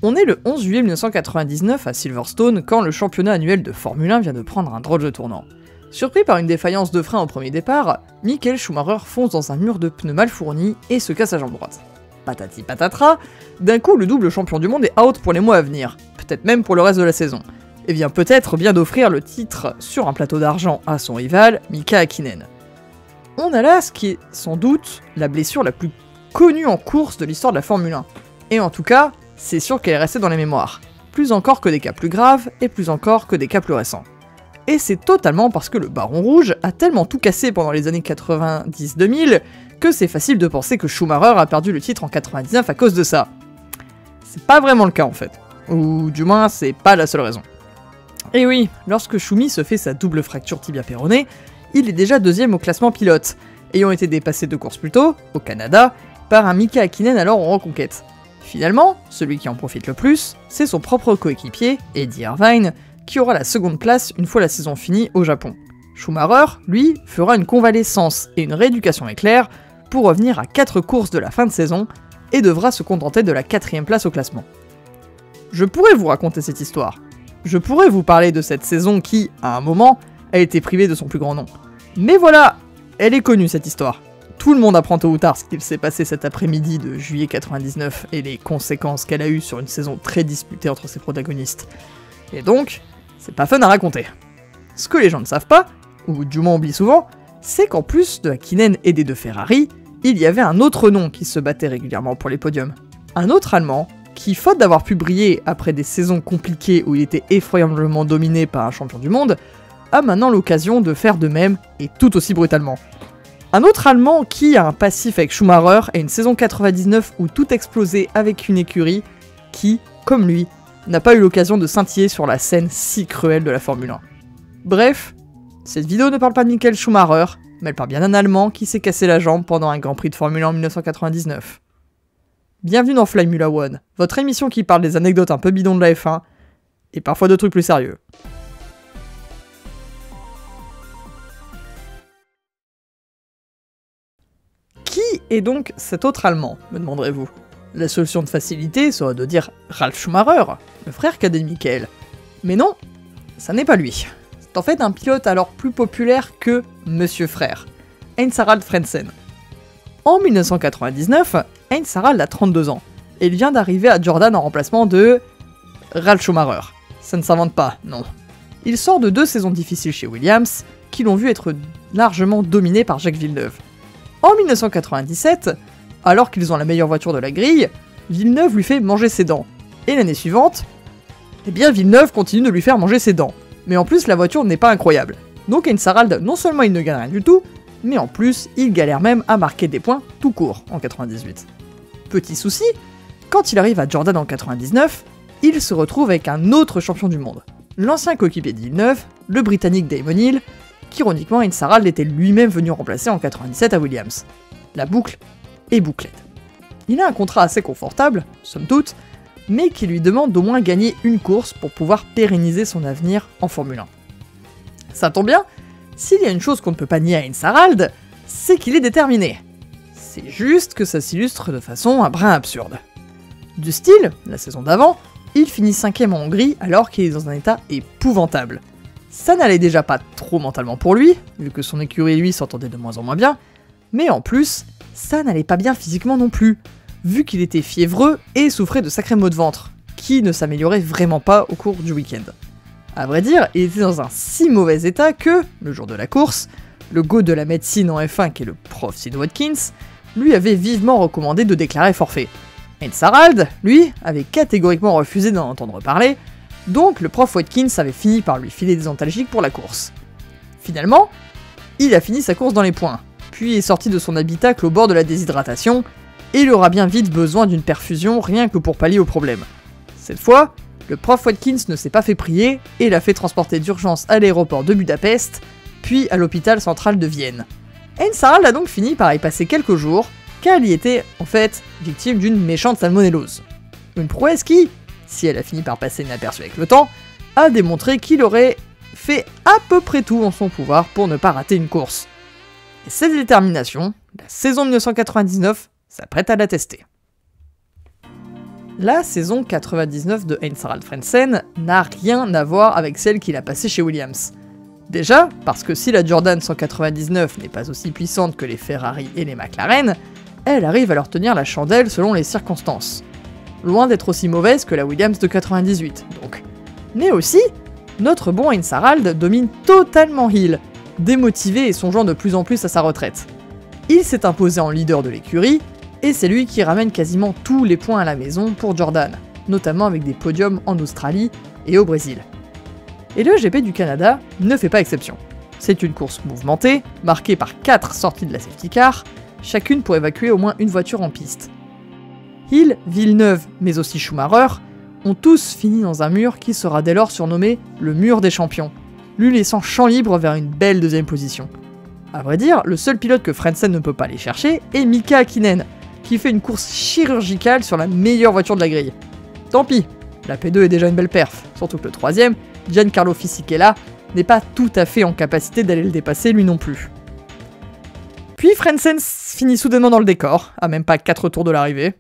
On est le 11 juillet 1999 à Silverstone quand le championnat annuel de Formule 1 vient de prendre un drôle de tournant. Surpris par une défaillance de frein au premier départ, Michael Schumacher fonce dans un mur de pneus mal fourni et se casse la jambe droite. Patati patatra, d'un coup le double champion du monde est out pour les mois à venir, peut-être même pour le reste de la saison, et vient peut-être bien d'offrir le titre sur un plateau d'argent à son rival, Mika Häkkinen. On a là ce qui est sans doute la blessure la plus connue en course de l'histoire de la Formule 1, et en tout cas, c'est sûr qu'elle est restée dans les mémoires, plus encore que des cas plus graves et plus encore que des cas plus récents. Et c'est totalement parce que le Baron Rouge a tellement tout cassé pendant les années 90-2000 que c'est facile de penser que Schumacher a perdu le titre en 99 à cause de ça. C'est pas vraiment le cas en fait, ou du moins c'est pas la seule raison. Et oui, lorsque Schumi se fait sa double fracture tibia-péronée, il est déjà deuxième au classement pilote, ayant été dépassé 2 courses plus tôt, au Canada, par un Mika Häkkinen alors en reconquête. Finalement, celui qui en profite le plus, c'est son propre coéquipier, Eddie Irvine, qui aura la seconde place une fois la saison finie au Japon. Schumacher, lui, fera une convalescence et une rééducation éclair pour revenir à 4 courses de la fin de saison et devra se contenter de la 4ème place au classement. Je pourrais vous raconter cette histoire. Je pourrais vous parler de cette saison qui, à un moment, a été privée de son plus grand nom. Mais voilà, elle est connue cette histoire. Tout le monde apprend tôt ou tard ce qu'il s'est passé cet après-midi de juillet 99 et les conséquences qu'elle a eues sur une saison très disputée entre ses protagonistes. Et donc, c'est pas fun à raconter. Ce que les gens ne savent pas, ou du moins oublient souvent, c'est qu'en plus de Häkkinen et des deux Ferrari, il y avait un autre nom qui se battait régulièrement pour les podiums. Un autre Allemand, qui faute d'avoir pu briller après des saisons compliquées où il était effroyablement dominé par un champion du monde, a maintenant l'occasion de faire de même, et tout aussi brutalement. Un autre Allemand qui a un passif avec Schumacher et une saison 99 où tout explosait avec une écurie qui, comme lui, n'a pas eu l'occasion de scintiller sur la scène si cruelle de la Formule 1. Bref, cette vidéo ne parle pas de Michael Schumacher, mais elle parle bien d'un Allemand qui s'est cassé la jambe pendant un Grand Prix de Formule 1 en 1999. Bienvenue dans Formula One, votre émission qui parle des anecdotes un peu bidons de la F1, et parfois de trucs plus sérieux. Qui est donc cet autre Allemand, me demanderez-vous? La solution de facilité serait de dire Ralf Schumacher, le frère cadet de Michael. Mais non, ça n'est pas lui. C'est en fait un pilote alors plus populaire que Monsieur Frère, Heinz-Harald Frentzen. En 1999, Heinz-Harald a 32 ans, et il vient d'arriver à Jordan en remplacement de Ralf Schumacher. Ça ne s'invente pas, non. Il sort de 2 saisons difficiles chez Williams, qui l'ont vu être largement dominé par Jacques Villeneuve. En 1997, alors qu'ils ont la meilleure voiture de la grille, Villeneuve lui fait manger ses dents. Et l'année suivante, eh bien Villeneuve continue de lui faire manger ses dents. Mais en plus la voiture n'est pas incroyable. Donc Heinz-Harald, non seulement il ne gagne rien du tout, mais en plus il galère même à marquer des points tout court en 98. Petit souci, quand il arrive à Jordan en 99, il se retrouve avec un autre champion du monde. L'ancien coéquipier de Villeneuve, le Britannique Damon Hill, qu'ironiquement Heinz-Harald était lui-même venu remplacer en 97 à Williams. La boucle est bouclette. Il a un contrat assez confortable, somme toute, mais qui lui demande d'au moins gagner une course pour pouvoir pérenniser son avenir en Formule 1. Ça tombe bien, s'il y a une chose qu'on ne peut pas nier à Heinz-Harald, c'est qu'il est déterminé. C'est juste que ça s'illustre de façon un brin absurde. Du style, la saison d'avant, il finit 5ème en Hongrie alors qu'il est dans un état épouvantable. Ça n'allait déjà pas trop mentalement pour lui, vu que son écurie et lui s'entendaient de moins en moins bien, mais en plus, ça n'allait pas bien physiquement non plus, vu qu'il était fiévreux et souffrait de sacrés maux de ventre, qui ne s'amélioraient vraiment pas au cours du week-end. À vrai dire, il était dans un si mauvais état que, le jour de la course, le GOAT de la médecine en F1 qui est le prof Sid Watkins, lui avait vivement recommandé de déclarer forfait. Heinz-Harald, lui, avait catégoriquement refusé d'en entendre parler, donc le prof Watkins avait fini par lui filer des antalgiques pour la course. Finalement, il a fini sa course dans les points, puis est sorti de son habitacle au bord de la déshydratation, et il aura bien vite besoin d'une perfusion rien que pour pallier au problème. Cette fois, le prof Watkins ne s'est pas fait prier et l'a fait transporter d'urgence à l'aéroport de Budapest, puis à l'hôpital central de Vienne. Heinz-Harald a donc fini par y passer quelques jours, car il y était, en fait, victime d'une méchante salmonellose. Une prouesse qui, si elle a fini par passer inaperçue avec le temps, a démontré qu'il aurait fait à peu près tout en son pouvoir pour ne pas rater une course. Et cette détermination, la saison 1999 s'apprête à l'attester. La saison 99 de Heinz-Harald Frentzen n'a rien à voir avec celle qu'il a passée chez Williams. Déjà, parce que si la Jordan 199 n'est pas aussi puissante que les Ferrari et les McLaren, elle arrive à leur tenir la chandelle selon les circonstances. Loin d'être aussi mauvaise que la Williams de 98, donc. Mais aussi, notre bon Heinz-Harald domine totalement Hill, démotivé et songeant de plus en plus à sa retraite. Il s'est imposé en leader de l'écurie, et c'est lui qui ramène quasiment tous les points à la maison pour Jordan, notamment avec des podiums en Australie et au Brésil. Et le GP du Canada ne fait pas exception. C'est une course mouvementée, marquée par 4 sorties de la safety car, chacune pour évacuer au moins une voiture en piste. Hill, Villeneuve, mais aussi Schumacher, ont tous fini dans un mur qui sera dès lors surnommé le mur des champions, lui laissant champ libre vers une belle deuxième position. A vrai dire, le seul pilote que Frentzen ne peut pas aller chercher est Mika Häkkinen, qui fait une course chirurgicale sur la meilleure voiture de la grille. Tant pis, la P2 est déjà une belle perf, surtout que le troisième, Giancarlo Fisichella, n'est pas tout à fait en capacité d'aller le dépasser lui non plus. Puis Frentzen finit soudainement dans le décor, à même pas 4 tours de l'arrivée.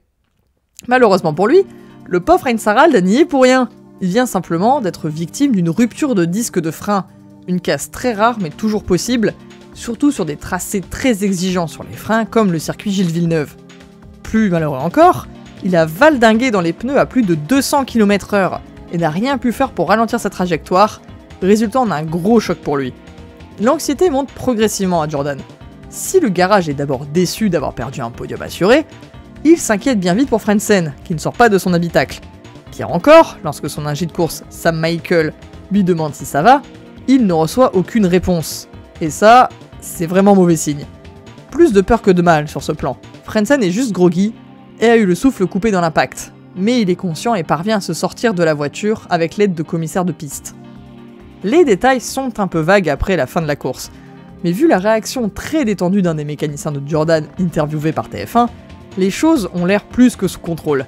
Malheureusement pour lui, le pauvre Heinz-Harald n'y est pour rien. Il vient simplement d'être victime d'une rupture de disque de frein, une casse très rare mais toujours possible, surtout sur des tracés très exigeants sur les freins comme le circuit Gilles Villeneuve. Plus malheureux encore, il a valdingué dans les pneus à plus de 200 km/h et n'a rien pu faire pour ralentir sa trajectoire, résultant d'un gros choc pour lui. L'anxiété monte progressivement à Jordan. Si le garage est d'abord déçu d'avoir perdu un podium assuré, il s'inquiète bien vite pour Frentzen, qui ne sort pas de son habitacle. Pire encore, lorsque son ingé de course, Sam Michael, lui demande si ça va, il ne reçoit aucune réponse. Et ça, c'est vraiment mauvais signe. Plus de peur que de mal sur ce plan. Frentzen est juste groggy et a eu le souffle coupé dans l'impact, mais il est conscient et parvient à se sortir de la voiture avec l'aide de commissaires de piste. Les détails sont un peu vagues après la fin de la course, mais vu la réaction très détendue d'un des mécaniciens de Jordan interviewé par TF1, les choses ont l'air plus que sous contrôle.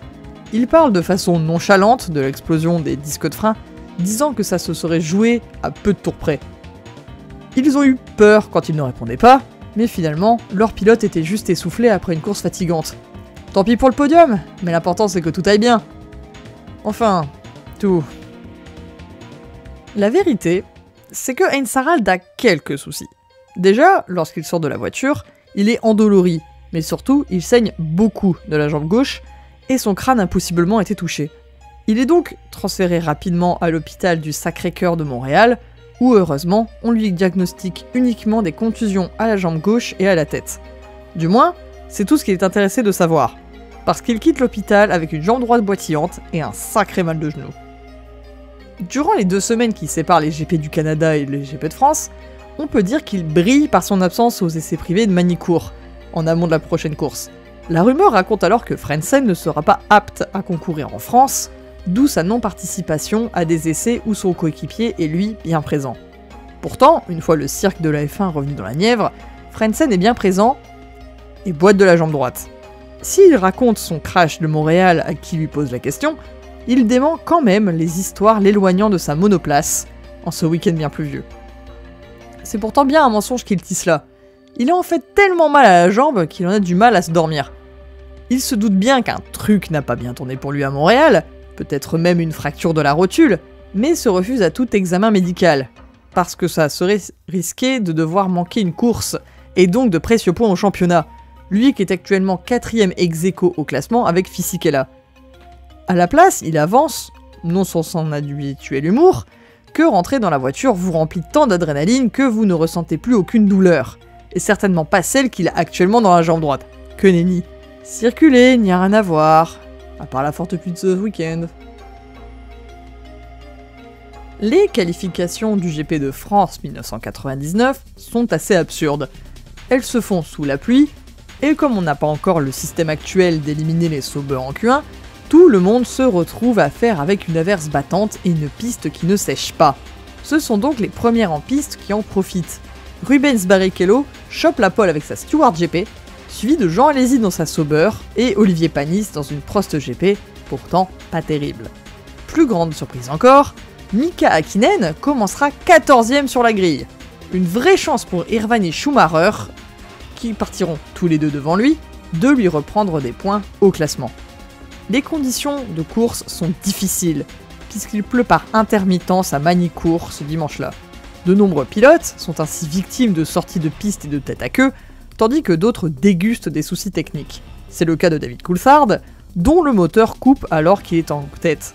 Il parle de façon nonchalante de l'explosion des disques de frein, disant que ça se serait joué à peu de tours près. Ils ont eu peur quand il ne répondait pas, mais finalement, leur pilote était juste essoufflé après une course fatigante. Tant pis pour le podium, mais l'important c'est que tout aille bien. Enfin, tout. La vérité, c'est que Heinz-Harald a quelques soucis. Déjà, lorsqu'il sort de la voiture, il est endolori, mais surtout, il saigne beaucoup de la jambe gauche, et son crâne a possiblement été touché. Il est donc transféré rapidement à l'hôpital du Sacré-Cœur de Montréal, où heureusement, on lui diagnostique uniquement des contusions à la jambe gauche et à la tête. Du moins, c'est tout ce qu'il est intéressé de savoir, parce qu'il quitte l'hôpital avec une jambe droite boitillante et un sacré mal de genou. Durant les 2 semaines qui séparent les GP du Canada et les GP de France, on peut dire qu'il brille par son absence aux essais privés de Magny-Cours, en amont de la prochaine course. La rumeur raconte alors que Frentzen ne sera pas apte à concourir en France, d'où sa non-participation à des essais où son coéquipier est lui bien présent. Pourtant, une fois le cirque de la F1 revenu dans la Nièvre, Frentzen est bien présent et boite de la jambe droite. S'il raconte son crash de Montréal à qui lui pose la question, il dément quand même les histoires l'éloignant de sa monoplace en ce week-end bien pluvieux. C'est pourtant bien un mensonge qu'il tisse là. Il a en fait tellement mal à la jambe qu'il en a du mal à se dormir. Il se doute bien qu'un truc n'a pas bien tourné pour lui à Montréal, peut-être même une fracture de la rotule, mais se refuse à tout examen médical, parce que ça serait risqué de devoir manquer une course, et donc de précieux points au championnat, lui qui est actuellement 4ème ex-aequo au classement avec Fisichella. À la place, il avance, non sans son habituel humour, que rentrer dans la voiture vous remplit tant d'adrénaline que vous ne ressentez plus aucune douleur, et certainement pas celle qu'il a actuellement dans la jambe droite. Que nenni. Circuler, il n'y a rien à voir, à part la forte pluie de ce week-end. Les qualifications du GP de France 1999 sont assez absurdes. Elles se font sous la pluie, et comme on n'a pas encore le système actuel d'éliminer les sauveurs en Q1, tout le monde se retrouve à faire avec une averse battante et une piste qui ne sèche pas. Ce sont donc les premières en piste qui en profitent. Rubens Barrichello chope la pole avec sa Stewart GP, suivi de Jean Alesi dans sa Sauber et Olivier Panis dans une Prost GP, pourtant pas terrible. Plus grande surprise encore, Mika Häkkinen commencera 14ème sur la grille. Une vraie chance pour Irvine et Schumacher, qui partiront tous les deux devant lui, de lui reprendre des points au classement. Les conditions de course sont difficiles, puisqu'il pleut par intermittence à Magny-Cours ce dimanche-là. De nombreux pilotes sont ainsi victimes de sorties de piste et de tête à queue, tandis que d'autres dégustent des soucis techniques. C'est le cas de David Coulthard, dont le moteur coupe alors qu'il est en tête.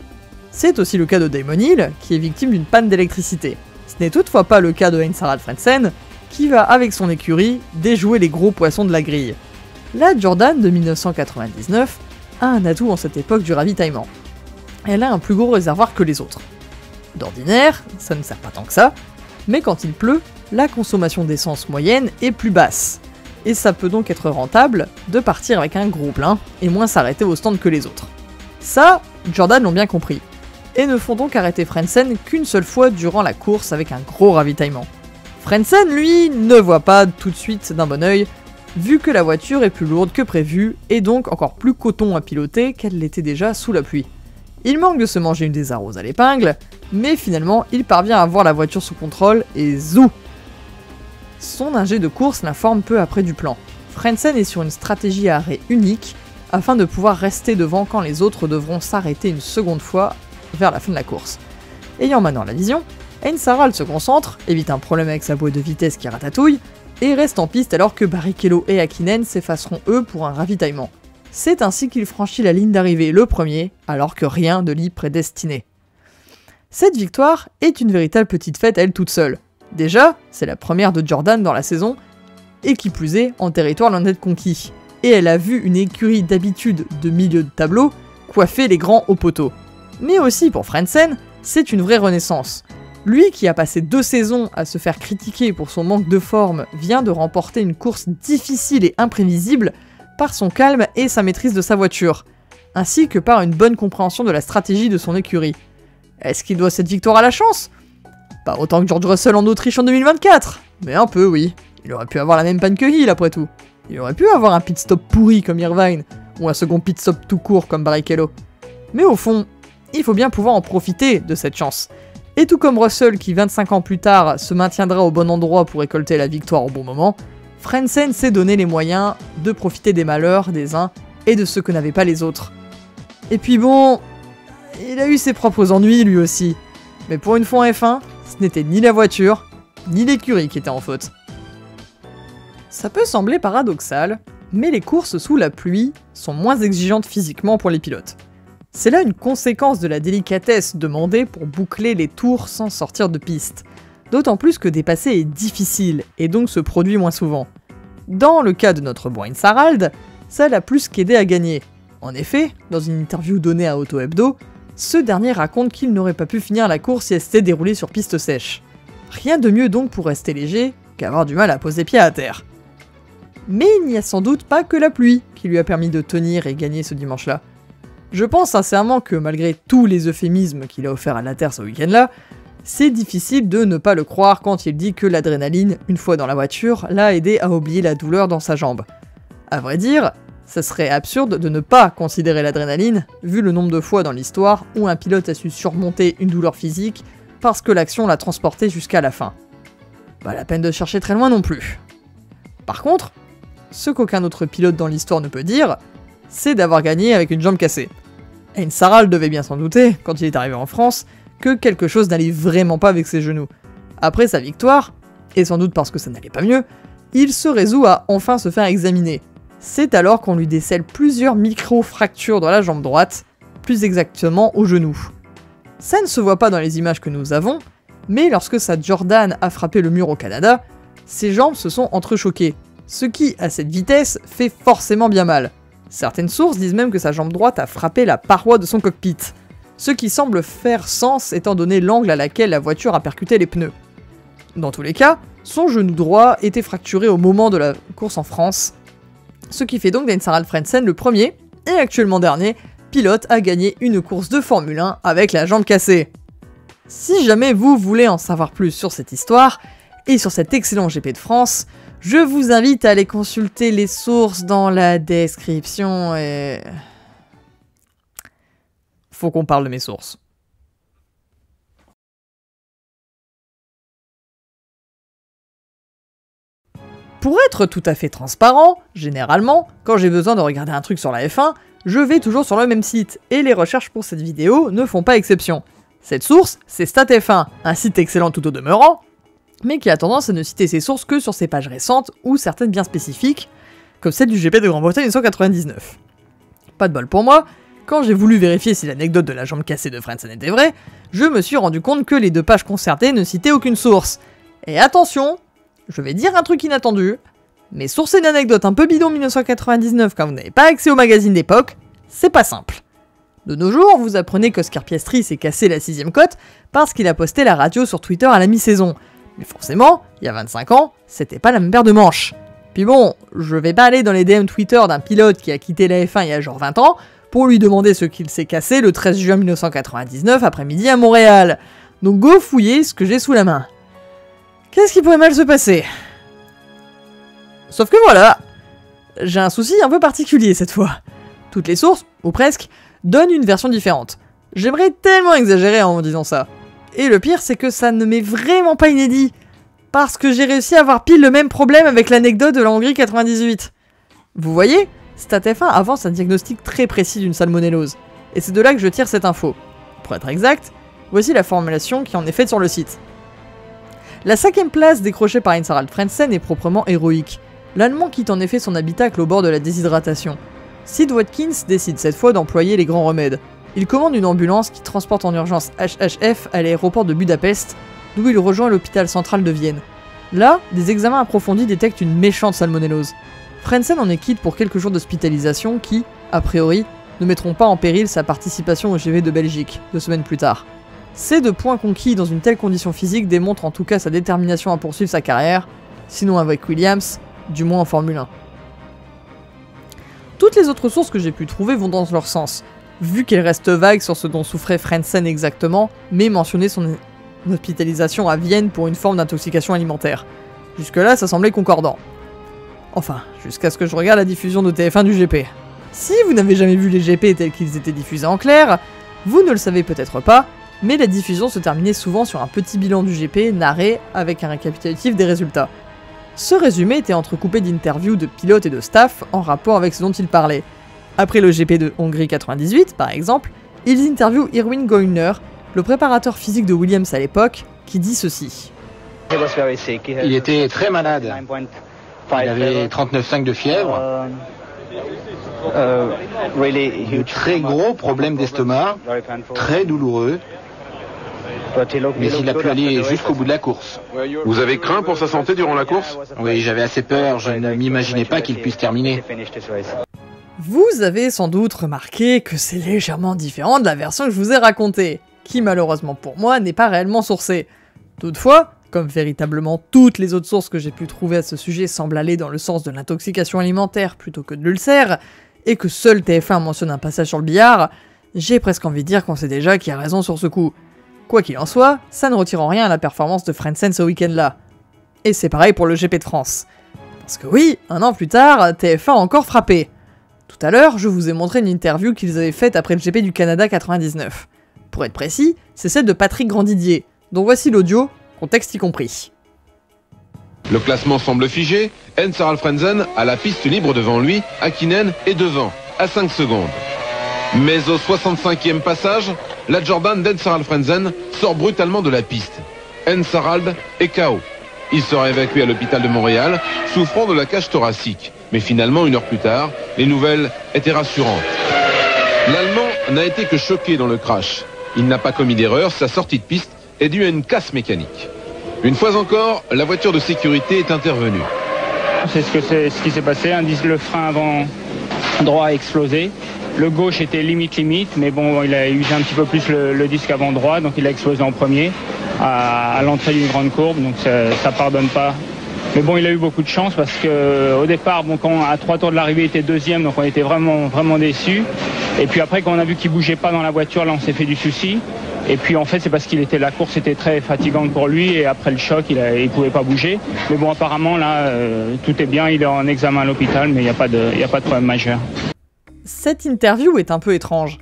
C'est aussi le cas de Damon Hill, qui est victime d'une panne d'électricité. Ce n'est toutefois pas le cas de Heinz-Harald Frentzen, qui va avec son écurie déjouer les gros poissons de la grille. La Jordan de 1999 a un atout en cette époque du ravitaillement. Elle a un plus gros réservoir que les autres. D'ordinaire, ça ne sert pas tant que ça, mais quand il pleut, la consommation d'essence moyenne est plus basse, et ça peut donc être rentable de partir avec un gros plein et moins s'arrêter au stand que les autres. Ça, Jordan l'ont bien compris, et ne font donc arrêter Frentzen qu'une seule fois durant la course avec un gros ravitaillement. Frentzen, lui, ne voit pas tout de suite d'un bon œil, vu que la voiture est plus lourde que prévu et donc encore plus coton à piloter qu'elle l'était déjà sous la pluie. Il manque de se manger une des arroses à l'épingle, mais finalement il parvient à avoir la voiture sous contrôle et zou! Son ingé de course l'informe peu après du plan. Frentzen est sur une stratégie à arrêt unique afin de pouvoir rester devant quand les autres devront s'arrêter une seconde fois vers la fin de la course. Ayant maintenant la vision, Heinz-Harald se concentre, évite un problème avec sa boîte de vitesse qui ratatouille, et reste en piste alors que Barrichello et Häkkinen s'effaceront eux pour un ravitaillement. C'est ainsi qu'il franchit la ligne d'arrivée le premier, alors que rien ne l'y prédestinait. Cette victoire est une véritable petite fête à elle toute seule. Déjà, c'est la première de Jordan dans la saison, et qui plus est, en territoire loin d'être conquis. Et elle a vu une écurie d'habitude de milieu de tableau coiffer les grands hauts poteaux. Mais aussi pour Frentzen, c'est une vraie renaissance. Lui qui a passé 2 saisons à se faire critiquer pour son manque de forme vient de remporter une course difficile et imprévisible par son calme et sa maîtrise de sa voiture, ainsi que par une bonne compréhension de la stratégie de son écurie. Est-ce qu'il doit cette victoire à la chance? Pas autant que George Russell en Autriche en 2024, mais un peu oui. Il aurait pu avoir la même panne que Hill après tout. Il aurait pu avoir un pit stop pourri comme Irvine, ou un second pit stop tout court comme Barrichello. Mais au fond, il faut bien pouvoir en profiter de cette chance. Et tout comme Russell qui 25 ans plus tard se maintiendra au bon endroit pour récolter la victoire au bon moment, Frentzen s'est donné les moyens de profiter des malheurs des uns et de ceux que n'avaient pas les autres. Et puis bon, il a eu ses propres ennuis lui aussi. Mais pour une fois en F1, ce n'était ni la voiture, ni l'écurie qui était en faute. Ça peut sembler paradoxal, mais les courses sous la pluie sont moins exigeantes physiquement pour les pilotes. C'est là une conséquence de la délicatesse demandée pour boucler les tours sans sortir de piste. D'autant plus que dépasser est difficile, et donc se produit moins souvent. Dans le cas de notre bon Heinz-Harald, ça l'a plus qu'aidé à gagner. En effet, dans une interview donnée à Auto Hebdo, ce dernier raconte qu'il n'aurait pas pu finir la course si elle s'était déroulée sur piste sèche. Rien de mieux donc pour rester léger qu'avoir du mal à poser pied à terre. Mais il n'y a sans doute pas que la pluie qui lui a permis de tenir et gagner ce dimanche-là. Je pense sincèrement que malgré tous les euphémismes qu'il a offerts à la Terre ce week-end-là, c'est difficile de ne pas le croire quand il dit que l'adrénaline, une fois dans la voiture, l'a aidé à oublier la douleur dans sa jambe. À vrai dire, ça serait absurde de ne pas considérer l'adrénaline, vu le nombre de fois dans l'histoire où un pilote a su surmonter une douleur physique parce que l'action l'a transporté jusqu'à la fin. Pas la peine de chercher très loin non plus. Par contre, ce qu'aucun autre pilote dans l'histoire ne peut dire, c'est d'avoir gagné avec une jambe cassée. Heinz-Harald devait bien s'en douter, quand il est arrivé en France, que quelque chose n'allait vraiment pas avec ses genoux. Après sa victoire, et sans doute parce que ça n'allait pas mieux, il se résout à enfin se faire examiner. C'est alors qu'on lui décèle plusieurs micro-fractures dans la jambe droite, plus exactement au genou. Ça ne se voit pas dans les images que nous avons, mais lorsque sa Jordan a frappé le mur au Canada, ses jambes se sont entrechoquées, ce qui, à cette vitesse, fait forcément bien mal. Certaines sources disent même que sa jambe droite a frappé la paroi de son cockpit, ce qui semble faire sens étant donné l'angle à laquelle la voiture a percuté les pneus. Dans tous les cas, son genou droit était fracturé au moment de la course en France, ce qui fait donc d'Heinz-Harald Frentzen le premier, et actuellement dernier, pilote à gagner une course de Formule 1 avec la jambe cassée. Si jamais vous voulez en savoir plus sur cette histoire, et sur cet excellent GP de France, je vous invite à aller consulter les sources dans la description et... Faut qu'on parle de mes sources. Pour être tout à fait transparent, généralement, quand j'ai besoin de regarder un truc sur la F1, je vais toujours sur le même site, et les recherches pour cette vidéo ne font pas exception. Cette source, c'est StatF1, un site excellent tout au demeurant, mais qui a tendance à ne citer ses sources que sur ses pages récentes ou certaines bien spécifiques, comme celle du GP de Grande-Bretagne 1999. Pas de bol pour moi, quand j'ai voulu vérifier si l'anecdote de la jambe cassée de Frentzen était vraie, je me suis rendu compte que les 2 pages concertées ne citaient aucune source. Et attention, je vais dire un truc inattendu, mais sourcer une anecdote un peu bidon 1999 quand vous n'avez pas accès au magazine d'époque, c'est pas simple. De nos jours, vous apprenez qu'Oscar Piastri s'est cassé la 6ème côte parce qu'il a posté la radio sur Twitter à la mi-saison. Mais forcément, il y a 25 ans, c'était pas la même paire de manches. Puis bon, je vais pas aller dans les DM Twitter d'un pilote qui a quitté la F1 il y a genre 20 ans pour lui demander ce qu'il s'est cassé le 13 juin 1999 après-midi à Montréal. Donc go fouiller ce que j'ai sous la main. Qu'est-ce qui pourrait mal se passer? Sauf que voilà, j'ai un souci un peu particulier cette fois. Toutes les sources, ou presque, donnent une version différente. J'aimerais tellement exagérer en disant ça. Et le pire, c'est que ça ne m'est vraiment pas inédit. Parce que j'ai réussi à avoir pile le même problème avec l'anecdote de la Hongrie 98. Vous voyez, StatF1 avance un diagnostic très précis d'une salmonellose. Et c'est de là que je tire cette info. Pour être exact, voici la formulation qui en est faite sur le site. La 5ème place décrochée par Heinz-Harald Frentzen est proprement héroïque. L'Allemand quitte en effet son habitacle au bord de la déshydratation. Sid Watkins décide cette fois d'employer les grands remèdes. Il commande une ambulance qui transporte en urgence HHF à l'aéroport de Budapest, d'où il rejoint l'hôpital central de Vienne. Là, des examens approfondis détectent une méchante salmonellose. Frentzen en est quitte pour quelques jours d'hospitalisation qui, a priori, ne mettront pas en péril sa participation au GP de Belgique, 2 semaines plus tard. Ces 2 points conquis dans une telle condition physique démontrent en tout cas sa détermination à poursuivre sa carrière, sinon avec Williams, du moins en Formule 1. Toutes les autres sources que j'ai pu trouver vont dans leur sens, vu qu'elles restent vagues sur ce dont souffrait Frentzen exactement, mais mentionner son hospitalisation à Vienne pour une forme d'intoxication alimentaire. Jusque-là, ça semblait concordant. Enfin, jusqu'à ce que je regarde la diffusion de TF1 du GP. Si vous n'avez jamais vu les GP tels qu'ils étaient diffusés en clair, vous ne le savez peut-être pas, mais la diffusion se terminait souvent sur un petit bilan du GP narré avec un récapitulatif des résultats. Ce résumé était entrecoupé d'interviews de pilotes et de staff en rapport avec ce dont ils parlaient. Après le GP de Hongrie 98, par exemple, ils interviewent Irwin Goyner, le préparateur physique de Williams à l'époque, qui dit ceci. Il était très malade. Il avait 39,5 de fièvre, de très gros problèmes d'estomac, très douloureux, mais il a pu aller jusqu'au bout de la course. Vous avez craint pour sa santé durant la course? Oui, j'avais assez peur, je ne m'imaginais pas qu'il puisse terminer. Vous avez sans doute remarqué que c'est légèrement différent de la version que je vous ai racontée, qui malheureusement pour moi n'est pas réellement sourcée. Toutefois, comme véritablement toutes les autres sources que j'ai pu trouver à ce sujet semblent aller dans le sens de l'intoxication alimentaire plutôt que de l'ulcère, et que seul TF1 mentionne un passage sur le billard, j'ai presque envie de dire qu'on sait déjà qui a raison sur ce coup. Quoi qu'il en soit, ça ne retire en rien à la performance de Frentzen ce week-end-là. Et c'est pareil pour le GP de France. Parce que oui, 1 an plus tard, TF1 a encore frappé. Tout à l'heure, je vous ai montré une interview qu'ils avaient faite après le GP du Canada 99. Pour être précis, c'est celle de Patrick Grandidier, dont voici l'audio, contexte y compris. Le classement semble figé, Heinz-Harald Frentzen a la piste libre devant lui, Häkkinen est devant, à 5 secondes. Mais au 65e passage, la Jordan d'Heinz-Harald Frentzen sort brutalement de la piste. Heinz-Harald est KO. Il sera évacué à l'hôpital de Montréal, souffrant de la cage thoracique. Mais finalement, 1 heure plus tard, les nouvelles étaient rassurantes. L'Allemand n'a été que choqué dans le crash. Il n'a pas commis d'erreur, sa sortie de piste est due à une casse mécanique. Une fois encore, la voiture de sécurité est intervenue. C'est ce qui s'est passé, le frein avant droit a explosé. Le gauche était limite, mais bon, il a usé un petit peu plus le disque avant droit, donc il a explosé en premier à l'entrée d'une grande courbe, donc ça pardonne pas. Mais bon, il a eu beaucoup de chance parce qu'au départ, bon, quand à 3 tours de l'arrivée, il était 2e, donc on était vraiment déçus. Et puis après, quand on a vu qu'il bougeait pas dans la voiture, là, on s'est fait du souci. Et puis en fait, c'est parce la course était très fatigante pour lui et après le choc, il pouvait pas bouger. Mais bon, apparemment, là, tout est bien, il est en examen à l'hôpital, mais il n'y a pas de problème majeur. Cette interview est un peu étrange.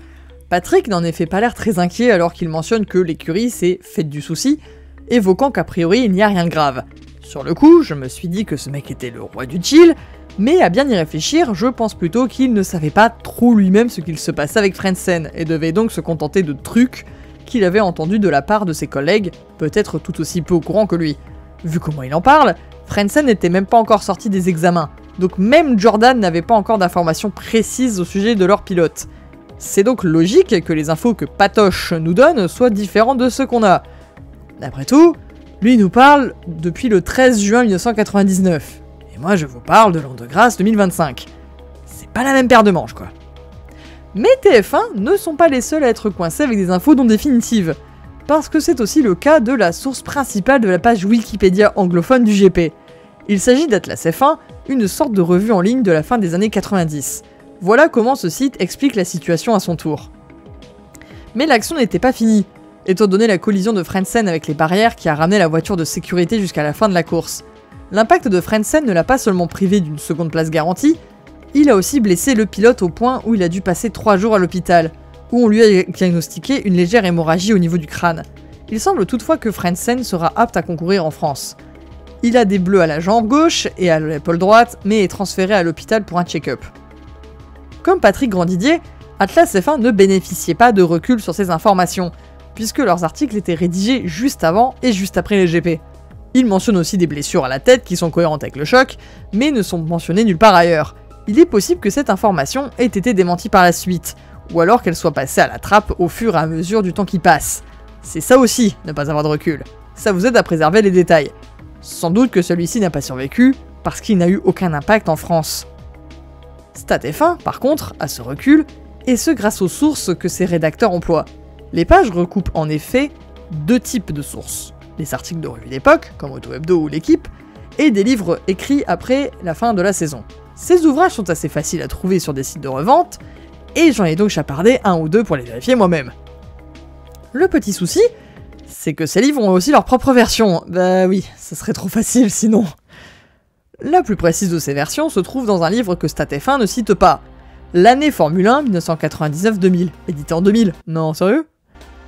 Patrick n'en effet pas l'air très inquiet alors qu'il mentionne que l'écurie s'est faite du souci, évoquant qu'a priori il n'y a rien de grave. Sur le coup, je me suis dit que ce mec était le roi du chill, Mais à bien y réfléchir, je pense plutôt qu'il ne savait pas trop lui-même ce qu'il se passait avec Frentzen, et devait donc se contenter de trucs qu'il avait entendus de la part de ses collègues, peut-être tout aussi peu au courant que lui. Vu comment il en parle, Frentzen n'était même pas encore sorti des examens, donc même Jordan n'avait pas encore d'informations précises au sujet de leur pilote. C'est donc logique que les infos que Patoche nous donne soient différentes de ceux qu'on a. Après tout, lui nous parle depuis le 13 juin 1999, et moi je vous parle de l'an de grâce 2025. C'est pas la même paire de manches quoi. Mais TF1 ne sont pas les seuls à être coincés avec des infos non définitives, parce que c'est aussi le cas de la source principale de la page Wikipédia anglophone du GP. Il s'agit d'Atlas F1, une sorte de revue en ligne de la fin des années 90. Voilà comment ce site explique la situation à son tour. Mais l'action n'était pas finie, étant donné la collision de Frentzen avec les barrières qui a ramené la voiture de sécurité jusqu'à la fin de la course. L'impact de Frentzen ne l'a pas seulement privé d'une seconde place garantie, il a aussi blessé le pilote au point où il a dû passer 3 jours à l'hôpital, où on lui a diagnostiqué une légère hémorragie au niveau du crâne. Il semble toutefois que Frentzen sera apte à concourir en France. Il a des bleus à la jambe gauche et à l'épaule droite, mais est transféré à l'hôpital pour un check-up. Comme Patrick Grandidier, Atlas F1 ne bénéficiait pas de recul sur ces informations, puisque leurs articles étaient rédigés juste avant et juste après les GP. Ils mentionnent aussi des blessures à la tête qui sont cohérentes avec le choc, mais ne sont mentionnées nulle part ailleurs. Il est possible que cette information ait été démentie par la suite, ou alors qu'elle soit passée à la trappe au fur et à mesure du temps qui passe. C'est ça aussi, ne pas avoir de recul. Ça vous aide à préserver les détails. Sans doute que celui-ci n'a pas survécu, parce qu'il n'a eu aucun impact en France. StatF1, par contre, a ce recul, et ce grâce aux sources que ses rédacteurs emploient. Les pages recoupent en effet 2 types de sources. Les articles de revue d'époque, comme Auto Hebdo ou L'Équipe, et des livres écrits après la fin de la saison. Ces ouvrages sont assez faciles à trouver sur des sites de revente, et j'en ai donc chapardé 1 ou 2 pour les vérifier moi-même. Le petit souci, c'est que ces livres ont aussi leur propre version. Bah oui, ça serait trop facile sinon. La plus précise de ces versions se trouve dans un livre que StatF1 ne cite pas. L'année Formule 1 1999-2000, édité en 2000. Non, sérieux?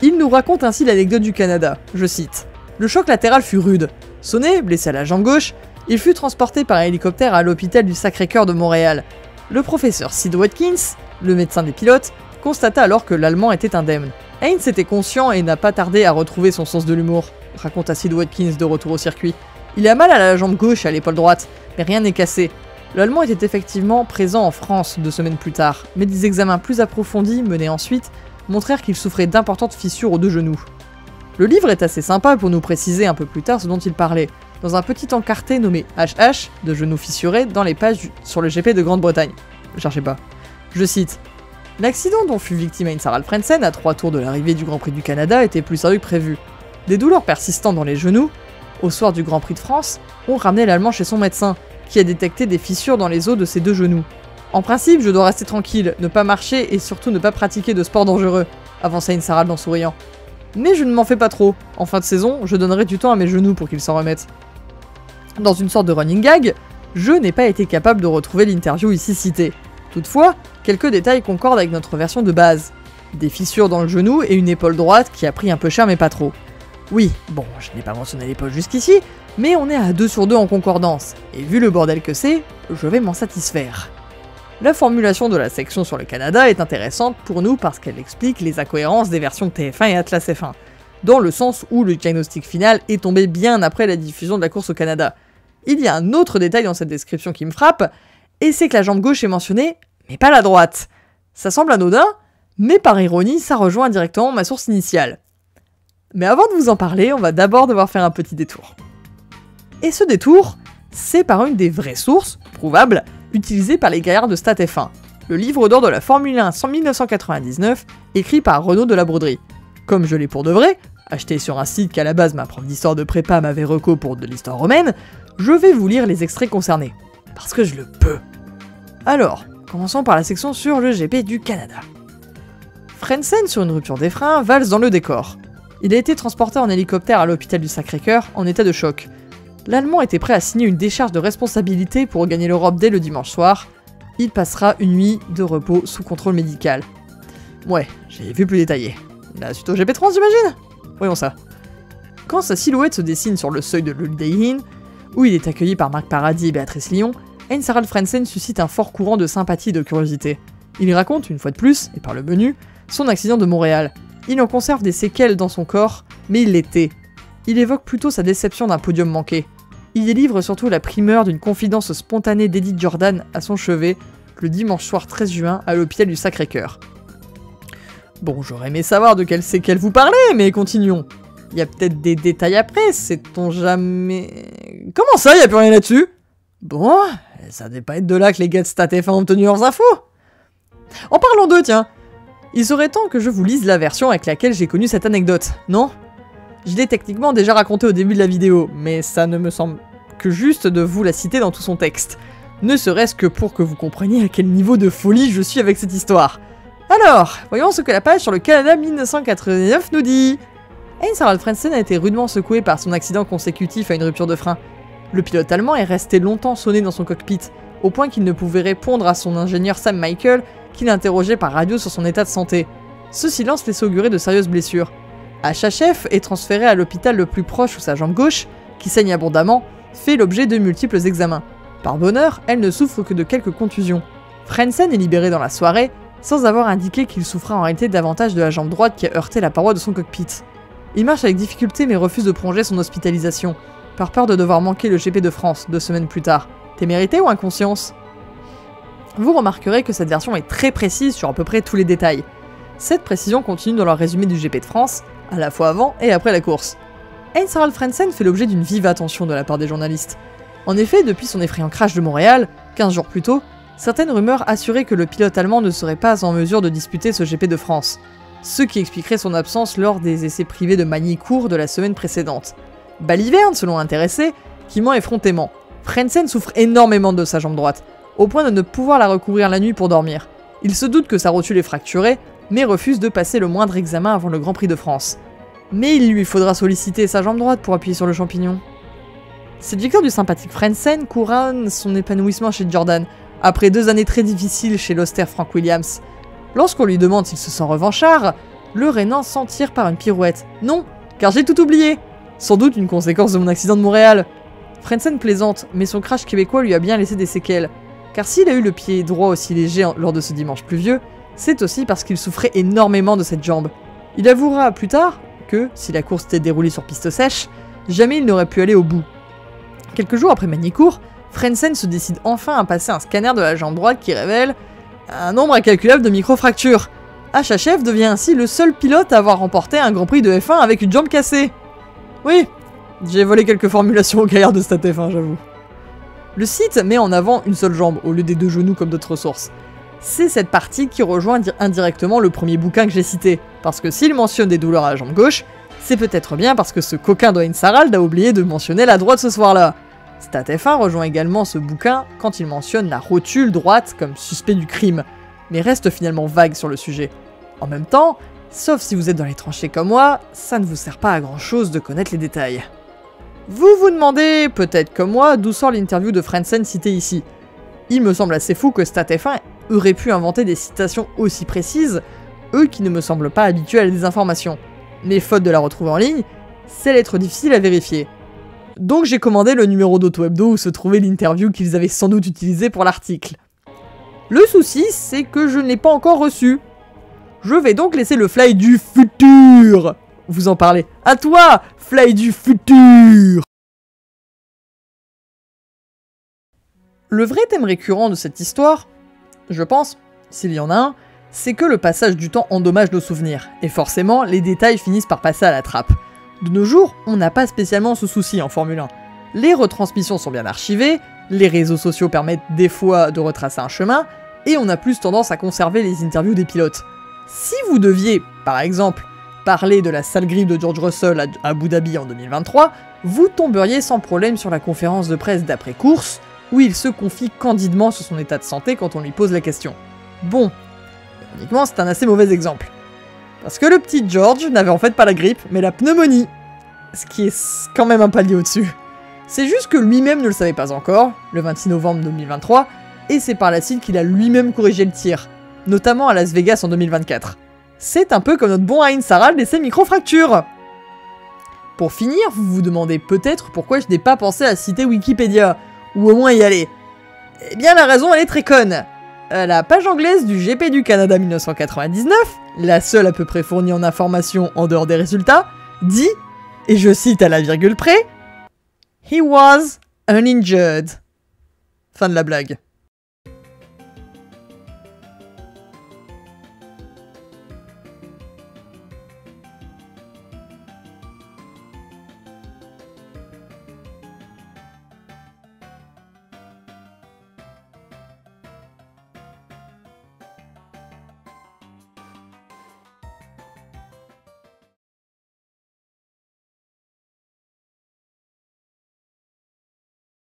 Il nous raconte ainsi l'anecdote du Canada, je cite. Le choc latéral fut rude. Sonné, blessé à la jambe gauche, il fut transporté par un hélicoptère à l'hôpital du Sacré-Cœur de Montréal. Le professeur Sid Watkins, le médecin des pilotes, constata alors que l'Allemand était indemne. Heinz était conscient et n'a pas tardé à retrouver son sens de l'humour, raconta Sid Watkins de retour au circuit. Il a mal à la jambe gauche et à l'épaule droite, mais rien n'est cassé. L'Allemand était effectivement présent en France 2 semaines plus tard, mais des examens plus approfondis menés ensuite montrèrent qu'il souffrait d'importantes fissures aux 2 genoux. Le livre est assez sympa pour nous préciser un peu plus tard ce dont il parlait, dans un petit encarté nommé HH, de genoux fissurés, dans les pages sur le GP de Grande-Bretagne. Cherchez pas. Je cite. L'accident dont fut victime Heinz Harald Frentzen à 3 tours de l'arrivée du Grand Prix du Canada était plus sérieux que prévu. Des douleurs persistantes dans les genoux, au soir du Grand Prix de France, ont ramené l'Allemand chez son médecin, qui a détecté des fissures dans les os de ses 2 genoux. En principe, je dois rester tranquille, ne pas marcher et surtout ne pas pratiquer de sport dangereux, avança Heinz Harald en souriant. Mais je ne m'en fais pas trop. En fin de saison, je donnerai du temps à mes genoux pour qu'ils s'en remettent. Dans une sorte de running gag, je n'ai pas été capable de retrouver l'interview ici citée. Toutefois, quelques détails concordent avec notre version de base. Des fissures dans le genou et une épaule droite qui a pris un peu cher mais pas trop. Oui, bon, je n'ai pas mentionné l'épaule jusqu'ici, mais on est à 2 sur 2 en concordance, et vu le bordel que c'est, je vais m'en satisfaire. La formulation de la section sur le Canada est intéressante pour nous parce qu'elle explique les incohérences des versions TF1 et Atlas F1, dans le sens où le diagnostic final est tombé bien après la diffusion de la course au Canada. Il y a un autre détail dans cette description qui me frappe, et c'est que la jambe gauche est mentionnée, mais pas la droite. Ça semble anodin, mais par ironie, ça rejoint directement ma source initiale. Mais avant de vous en parler, on va d'abord devoir faire un petit détour. Et ce détour, c'est par une des vraies sources, prouvables, utilisées par les gaillards de StatF1, le livre d'or de la Formule 1 en 1999, écrit par Renaud de la Broderie. Comme je l'ai pour de vrai, acheté sur un site qu'à la base ma prof d'histoire de prépa m'avait reco pour de l'histoire romaine, je vais vous lire les extraits concernés, parce que je le peux. Alors, commençons par la section sur le GP du Canada. Frentzen, sur une rupture des freins, valse dans le décor. Il a été transporté en hélicoptère à l'hôpital du Sacré-Cœur en état de choc. L'Allemand était prêt à signer une décharge de responsabilité pour regagner l'Europe dès le dimanche soir. Il passera une nuit de repos sous contrôle médical. Ouais, j'ai vu plus détaillé. La suite au GP Trans, j'imagine? Voyons ça. Quand sa silhouette se dessine sur le seuil de l'Holiday Inn, où il est accueilli par Marc Paradis et Béatrice Lyon, Heinz Harald Frentzen suscite un fort courant de sympathie et de curiosité. Il raconte, une fois de plus, et par le menu, son accident de Montréal. Il en conserve des séquelles dans son corps, mais il les tait. Il évoque plutôt sa déception d'un podium manqué. Il délivre surtout la primeur d'une confidence spontanée d'Edith Jordan à son chevet, le dimanche soir 13 juin à l'hôpital du Sacré-Cœur. Bon, j'aurais aimé savoir de quelles séquelles vous parlez, mais continuons. Il y a peut-être des détails après, sait-on jamais... Comment ça, il y a plus rien là-dessus? Bon, ça ne pas être de là que les gars de StatF1 ont obtenu leurs infos. En parlant d'eux, tiens, il serait temps que je vous lise la version avec laquelle j'ai connu cette anecdote, non? Je l'ai techniquement déjà raconté au début de la vidéo, mais ça ne me semble que juste de vous la citer dans tout son texte. Ne serait-ce que pour que vous compreniez à quel niveau de folie je suis avec cette histoire. Alors, voyons ce que la page sur le Canada 1989 nous dit. Heinz Harald Frentzen a été rudement secoué par son accident consécutif à une rupture de frein. Le pilote allemand est resté longtemps sonné dans son cockpit, au point qu'il ne pouvait répondre à son ingénieur Sam Michael, qui l'interrogeait par radio sur son état de santé. Ce silence laissait augurer de sérieuses blessures. HHF est transféré à l'hôpital le plus proche où sa jambe gauche, qui saigne abondamment, fait l'objet de multiples examens. Par bonheur, elle ne souffre que de quelques contusions. Frentzen est libéré dans la soirée, sans avoir indiqué qu'il souffrait en réalité davantage de la jambe droite qui a heurté la paroi de son cockpit. Il marche avec difficulté mais refuse de prolonger son hospitalisation, par peur de devoir manquer le GP de France 2 semaines plus tard. Témérité ou inconscience? Vous remarquerez que cette version est très précise sur à peu près tous les détails. Cette précision continue dans leur résumé du GP de France, à la fois avant et après la course. Heinz Harald Frentzen fait l'objet d'une vive attention de la part des journalistes. En effet, depuis son effrayant crash de Montréal, 15 jours plus tôt, certaines rumeurs assuraient que le pilote allemand ne serait pas en mesure de disputer ce GP de France, ce qui expliquerait son absence lors des essais privés de Magny-Cours de la semaine précédente. Baliverne, selon l'intéressé, qui ment effrontément. Frentzen souffre énormément de sa jambe droite, au point de ne pouvoir la recouvrir la nuit pour dormir. Il se doute que sa rotule est fracturée, mais refuse de passer le moindre examen avant le Grand Prix de France. Mais il lui faudra solliciter sa jambe droite pour appuyer sur le champignon. Cette victoire du sympathique Frentzen couronne son épanouissement chez Jordan, après 2 années très difficiles chez l'austère Frank Williams. Lorsqu'on lui demande s'il se sent revanchard, le Rhénan s'en tire par une pirouette. Non, car j'ai tout oublié. Sans doute une conséquence de mon accident de Montréal. Frentzen plaisante, mais son crash québécois lui a bien laissé des séquelles. Car s'il a eu le pied droit aussi léger lors de ce dimanche pluvieux, c'est aussi parce qu'il souffrait énormément de cette jambe. Il avouera plus tard que, si la course s'était déroulée sur piste sèche, jamais il n'aurait pu aller au bout. Quelques jours après Magny-Cours, Frentzen se décide enfin à passer un scanner de la jambe droite qui révèle un nombre incalculable de microfractures. HHF devient ainsi le seul pilote à avoir remporté un Grand Prix de F1 avec une jambe cassée. Oui, j'ai volé quelques formulations au gaillard de StatF1, j'avoue. Le site met en avant une seule jambe au lieu des 2 genoux comme d'autres sources. C'est cette partie qui rejoint indirectement le premier bouquin que j'ai cité, parce que s'il mentionne des douleurs à la jambe gauche, c'est peut-être bien parce que ce coquin de Heinz Harald a oublié de mentionner la droite ce soir-là. StatF1 rejoint également ce bouquin quand il mentionne la rotule droite comme suspect du crime, mais reste finalement vague sur le sujet. En même temps, sauf si vous êtes dans les tranchées comme moi, ça ne vous sert pas à grand chose de connaître les détails. Vous vous demandez, peut-être comme moi, d'où sort l'interview de Frentzen citée ici. Il me semble assez fou que StatF1 aurait pu inventer des citations aussi précises, eux qui ne me semblent pas habitués à la désinformation. Mais faute de la retrouver en ligne, c'est l'être difficile à vérifier. Donc j'ai commandé le numéro d'AutoHebdo où se trouvait l'interview qu'ils avaient sans doute utilisée pour l'article. Le souci, c'est que je ne l'ai pas encore reçu. Je vais donc laisser le Fly du futur vous en parler. À toi, Fly du futur! Le vrai thème récurrent de cette histoire, je pense, s'il y en a un, c'est que le passage du temps endommage nos souvenirs, et forcément, les détails finissent par passer à la trappe. De nos jours, on n'a pas spécialement ce souci en Formule 1. Les retransmissions sont bien archivées, les réseaux sociaux permettent des fois de retracer un chemin, et on a plus tendance à conserver les interviews des pilotes. Si vous deviez, par exemple, parler de la sale grippe de George Russell à Abu Dhabi en 2023, vous tomberiez sans problème sur la conférence de presse d'après-course, où il se confie candidement sur son état de santé quand on lui pose la question. Bon, ironiquement, c'est un assez mauvais exemple. Parce que le petit George n'avait en fait pas la grippe, mais la pneumonie. Ce qui est quand même un palier au-dessus. C'est juste que lui-même ne le savait pas encore, le 26 novembre 2023, et c'est par la suite qu'il a lui-même corrigé le tir, notamment à Las Vegas en 2024. C'est un peu comme notre bon Heinz Harald et ses microfractures. Pour finir, vous vous demandez peut-être pourquoi je n'ai pas pensé à citer Wikipédia, ou au moins y aller. Eh bien la raison elle est très conne. La page anglaise du GP du Canada 1999, la seule à peu près fournie en informations en dehors des résultats, dit, et je cite à la virgule près, « He was uninjured ». Fin de la blague.